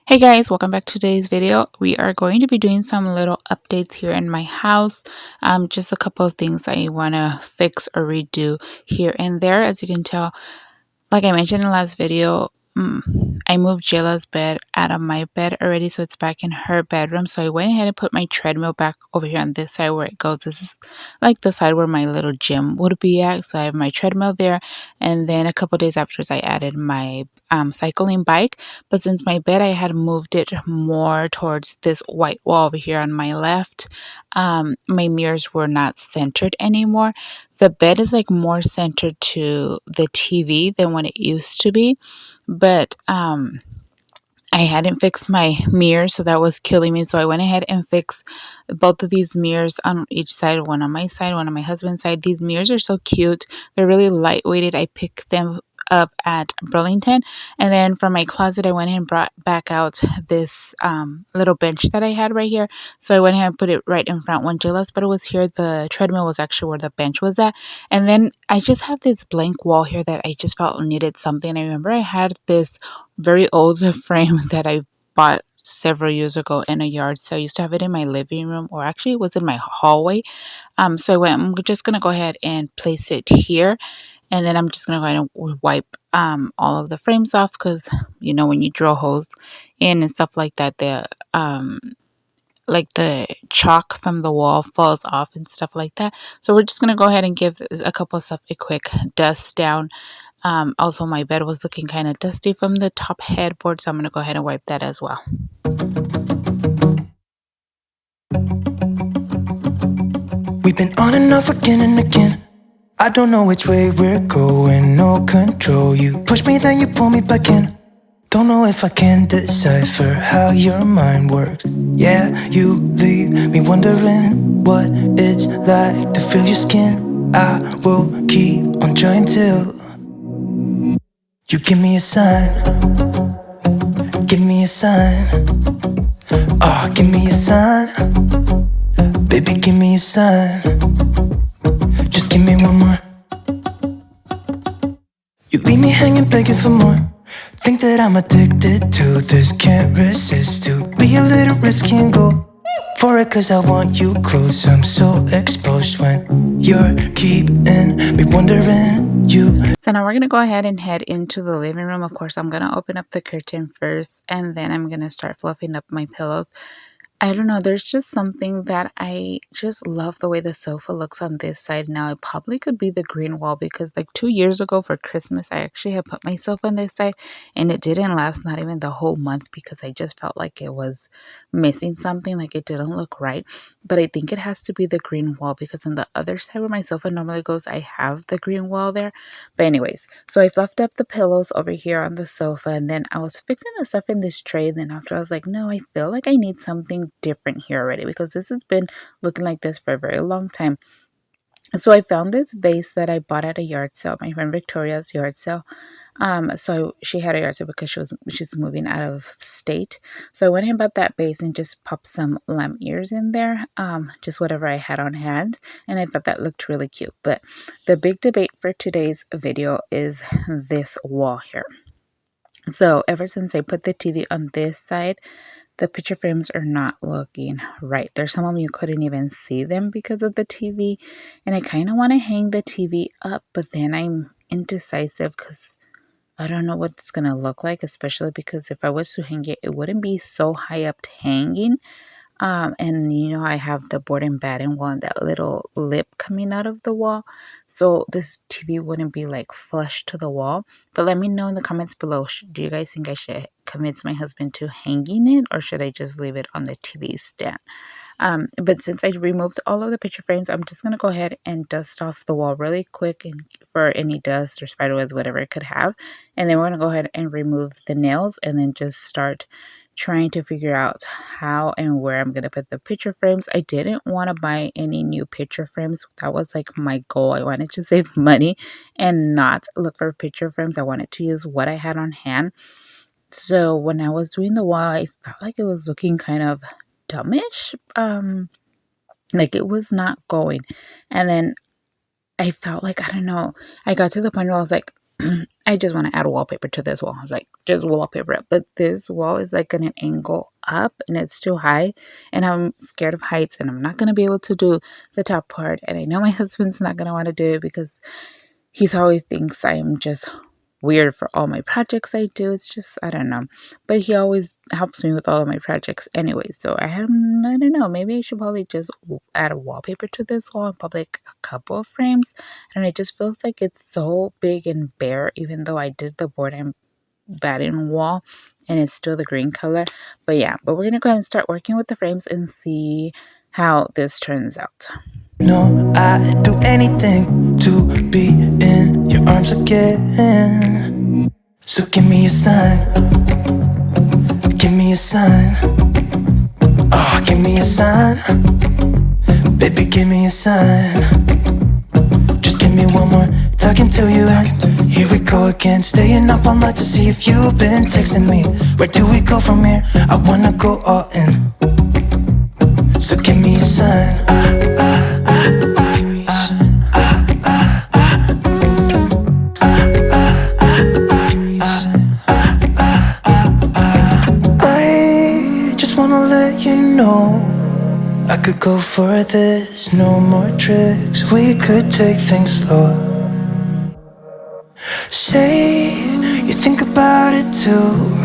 Hey guys, welcome back to today's video. We are going to be doing some little updates here in my house. Just a couple of things I want to fix or redo here and there. As you can tell, like I mentioned in the last video, I moved Jayla's bed out of my bed already, so it's back in her bedroom. So I went ahead and put my treadmill back over here on this side where it goes. This is like the side where my little gym would be at. So I have my treadmill there, and then a couple days afterwards, I added my cycling bike. But since my bed, I had moved it more towards this white wall over here on my left. My mirrors were not centered anymore. The bed is like more centered to the TV than what it used to be, but I hadn't fixed my mirror, so that was killing me. So I went ahead and fixed both of these mirrors on each side, one on my side, one on my husband's side. These mirrors are so cute. They're really lightweighted. I picked them up at Burlington. And then from my closet, I went ahead and brought back out this little bench that I had right here. So I went ahead and put it right in front. When Jayla's bed was here, the treadmill was actually where the bench was at. And then I just have this blank wall here that I just felt needed something. I remember I had this very old frame that I bought several years ago in a yard sale. I used to have it in my living room, or actually it was in my hallway. So I'm just gonna go ahead and place it here, and then I'm just gonna go ahead and wipe all of the frames off, because when you drill holes in and stuff like that, the chalk from the wall falls off and stuff like that. So we're just gonna go ahead and give a couple of stuff a quick dust down. Also, my bed was looking kind of dusty from the top headboard, so I'm going to go ahead and wipe that as well. We've been on and off again and again. I don't know which way we're going, no control. You push me, then you pull me back in. Don't know if I can decipher how your mind works. Yeah, you leave me wondering what it's like to feel your skin. I will keep on trying till you give me a sign. Give me a sign. Oh, give me a sign. Baby, give me a sign. Just give me one more. You leave me hanging, begging for more. Think that I'm addicted to this, can't resist to be a little risky and go for it, cause I want you close. I'm so exposed when you're keeping me wondering you. So now we're going to go ahead and head into the living room. Of course, I'm going to open up the curtain first, and then I'm going to start fluffing up my pillows. I don't know. There's just something that I just love the way the sofa looks on this side now. It probably could be the green wall, because like 2 years ago for Christmas, I actually had put my sofa on this side, and it didn't last not even the whole month, because I just felt like it was missing something, like it didn't look right. But I think it has to be the green wall, because on the other side where my sofa normally goes, I have the green wall there. But anyways, so I fluffed up the pillows over here on the sofa, and then I was fixing the stuff in this tray. And then after, I was like, no, I feel like I need something different here already, because this has been looking like this for a very long time. So I found this vase that I bought at a yard sale, my friend Victoria's yard sale. So she had a yard sale because she's moving out of state. So I went and bought that vase and just popped some lamb ears in there, just whatever I had on hand, and I thought that looked really cute. But the big debate for today's video is this wall here. So ever since I put the TV on this side, the picture frames are not looking right. There's some of them you couldn't even see them because of the TV. And I kind of want to hang the TV up, but then I'm indecisive because I don't know what it's going to look like, especially because if I was to hang it, it wouldn't be so high up hanging. And I have the board and batten wall and that little lip coming out of the wall. So this TV wouldn't be like flush to the wall. But let me know in the comments below. Do you guys think I should convince my husband to hanging it, or should I just leave it on the TV stand? But since I removed all of the picture frames, I'm just going to go ahead and dust off the wall really quick, and for any dust or spiderwebs, whatever it could have. And then we're going to go ahead and remove the nails, and then just start trying to figure out how and where I'm going to put the picture frames. I didn't want to buy any new picture frames. That was like my goal. I wanted to save money and not look for picture frames. I wanted to use what I had on hand. So when I was doing the wall, I felt like it was looking kind of dumbish. Like it was not going. And then I felt like, I don't know, I got to the point where I was like, I just want to add wallpaper to this wall. I was like, just wallpaper it. But this wall is like at an angle up and it's too high. And I'm scared of heights and I'm not going to be able to do the top part. And I know my husband's not going to want to do it because he's always thinks I'm just weird for all my projects I do. It's just, I don't know. But he always helps me with all of my projects anyway. So I don't know, maybe I should probably just add a wallpaper to this wall and probably like a couple of frames. And it just feels like it's so big and bare, even though I did the board and batten wall and it's still the green color. But yeah, but we're going to go ahead and start working with the frames and see how this turns out. No, I'd do anything to be in your arms again. So give me a sign, give me a sign. Oh, give me a sign, baby, give me a sign. Just give me one more talking to you. Here we go again, staying up all night to see if you've been texting me. Where do we go from here? I wanna go all in. So give me a sign. I just wanna let you know I could go for this, no more tricks. We could take things slow. Say you think about it too.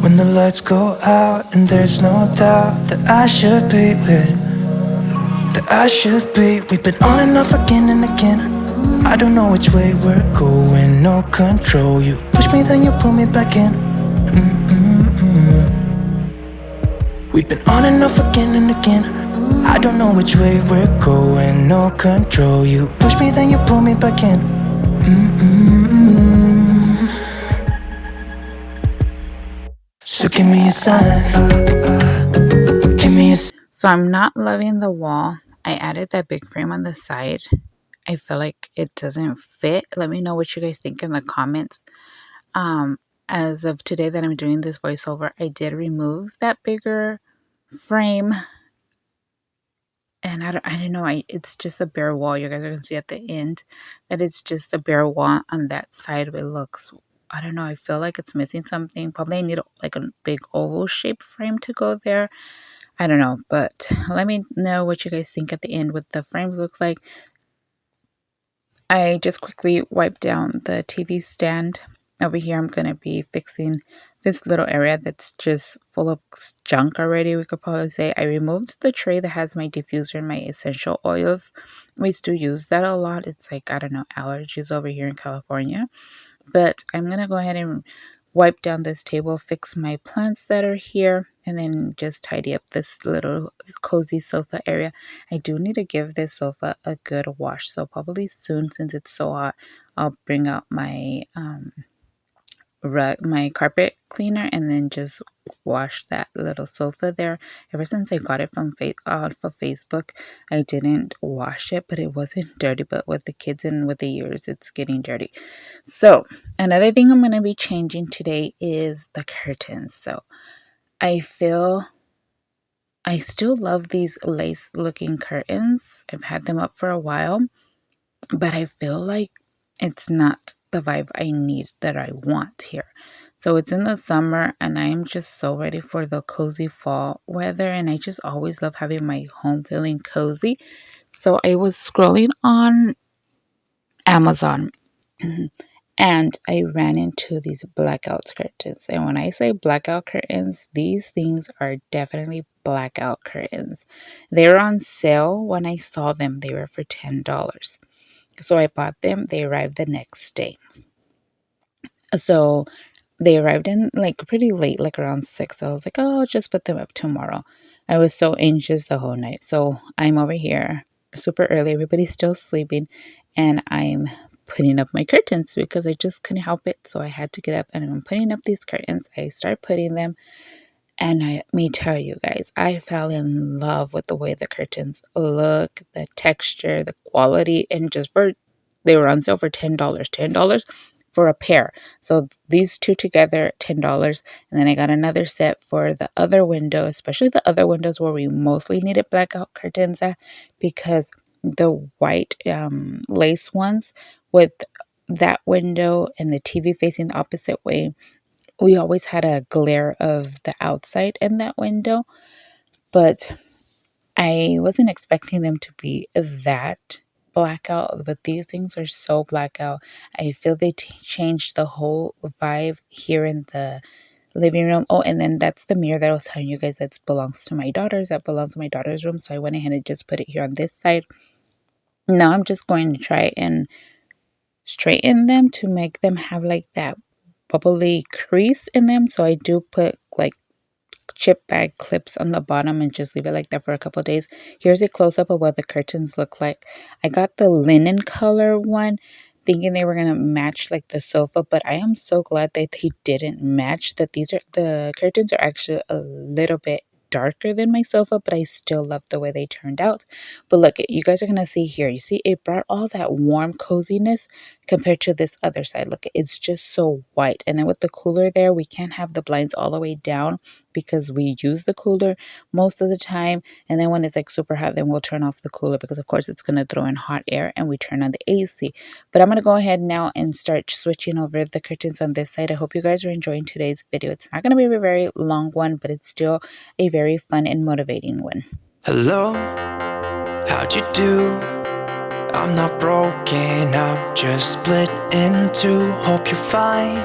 When the lights go out and there's no doubt that I should be with, that I should be. We've been on and off again and again. I don't know which way we're going, no control. You push me, then you pull me back in. We've been on and off again and again. I don't know which way we're going, no control. You push me, then you pull me back in. So give me a sign, give me a sign. So I'm not loving the wall. I added that big frame on the side. I feel like it doesn't fit. Let me know what you guys think in the comments. Um, as of today that I'm doing this voiceover, I did remove that bigger frame. And I don't know. It's just a bare wall. You guys are gonna see at the end that it's just a bare wall on that side. It looks. I don't know. I feel like it's missing something. Probably I need like a big oval shape frame to go there. I don't know, but let me know what you guys think at the end what the frames looks like. I just quickly wiped down the TV stand. Over here, I'm going to be fixing this little area that's just full of junk already, we could probably say. I removed the tray that has my diffuser and my essential oils. We still use that a lot. It's like, I don't know, allergies over here in California. But I'm going to go ahead and wipe down this table, fix my plants that are here, and then just tidy up this little cozy sofa area. I do need to give this sofa a good wash, so probably soon, since it's so hot, I'll bring out my rug, my carpet cleaner, and then just wash that little sofa there. Ever since I got it from off of Facebook, I didn't wash it, but it wasn't dirty. But with the kids and with the years, it's getting dirty. So another thing I'm going to be changing today is the curtains. So I feel I still love these lace looking curtains. I've had them up for a while, but I feel like it's not the vibe I need that I want here. So it's in the summer and I'm just so ready for the cozy fall weather, and I just always love having my home feeling cozy. So I was scrolling on Amazon and I ran into these blackout curtains. And when I say blackout curtains, these things are definitely blackout curtains. They were on sale when I saw them. They were for $10. So I bought them. They arrived the next day. So they arrived in like pretty late, like around 6. I was like, oh, I'll just put them up tomorrow. I was so anxious the whole night. So I'm over here super early. Everybody's still sleeping. And I'm putting up my curtains because I just couldn't help it. So I had to get up and I'm putting up these curtains. I start putting them. And let me tell you guys, I fell in love with the way the curtains look, the texture, the quality, and they were on sale for $10. $10 for a pair. So these two together, $10. And then I got another set for the other window, especially the other windows where we mostly needed blackout curtains at, because the white lace ones with that window and the TV facing the opposite way, we always had a glare of the outside in that window, but I wasn't expecting them to be that blackout, but these things are so blackout. I feel they changed the whole vibe here in the living room. Oh, and then that's the mirror that I was telling you guys that belongs to my daughters. That belongs to my daughter's room. So I went ahead and just put it here on this side. Now I'm just going to try and straighten them to make them have like that bubbly crease in them. So I do put like chip bag clips on the bottom and just leave it like that for a couple of days. Here's a close up of what the curtains look like. I got the linen color one thinking they were going to match like the sofa, but I am so glad that they didn't match. That these are the curtains are actually a little bit darker than my sofa, but I still love the way they turned out. But look, you guys are going to see here. You see it brought all that warm coziness compared to this other side. Look, it's just so white. And then with the cooler there, we can't have the blinds all the way down because we use the cooler most of the time. And then when it's like super hot, then we'll turn off the cooler because of course it's going to throw in hot air, and we turn on the AC. But I'm going to go ahead now and start switching over the curtains on this side. I hope you guys are enjoying today's video. It's not going to be a very long one, but it's still a very fun and motivating one. Hello, how'd you do? I'm not broken, I'm just split in two. Hope you're fine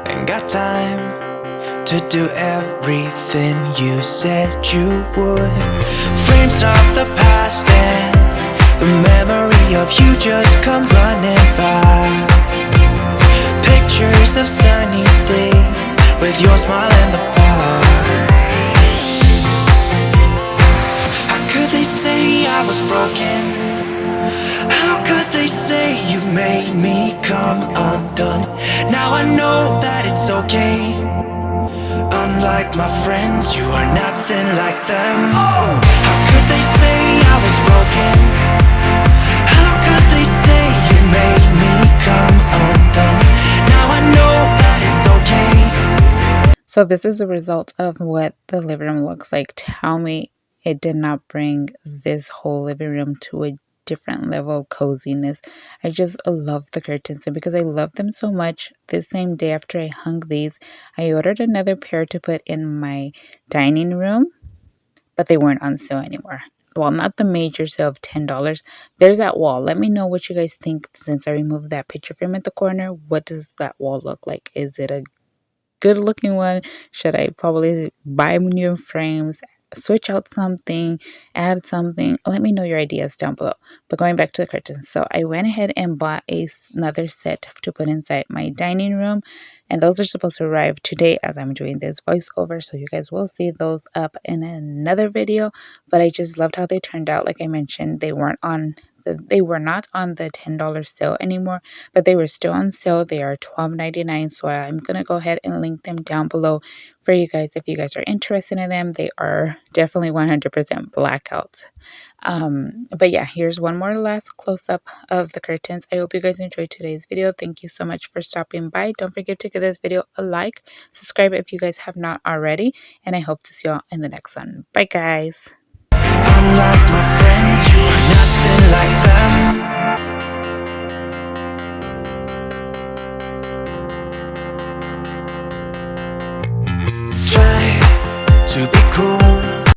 and got time to do everything you said you would. Frames of the past and the memory of you just come running by. Pictures of sunny days with your smile in the bar. How could they say I was broken? How could they say you made me come undone? Now I know that it's okay. Unlike my friends, you are nothing like them. How could they say I was broken? How could they say you made me come undone? Now I know that it's okay. So this is the result of what the living room looks like. Tell me it did not bring this whole living room to a different level of coziness. I just love the curtains, and because I love them so much, the same day after I hung these, I ordered another pair to put in my dining room, but they weren't on sale anymore. Well, not the major sale of $10. There's that wall. Let me know what you guys think since I removed that picture frame at the corner. What does that wall look like? Is it a good looking one? Should I probably buy new frames, switch out something, add something? Let me know your ideas down below. But going back to the curtains, so I went ahead and bought another set to put inside my dining room, and those are supposed to arrive today as I'm doing this voiceover, so you guys will see those up in another video. But I just loved how they turned out. Like I mentioned, they were not on the $10 sale anymore, but they were still on sale. They are $12.99. So I'm going to go ahead and link them down below for you guys if you guys are interested in them. They are definitely 100% blackout. But yeah, here's one more last close up of the curtains. I hope you guys enjoyed today's video. Thank you so much for stopping by. Don't forget to give this video a like, subscribe if you guys have not already, and I hope to see y'all in the next one. Bye, guys. Unlike my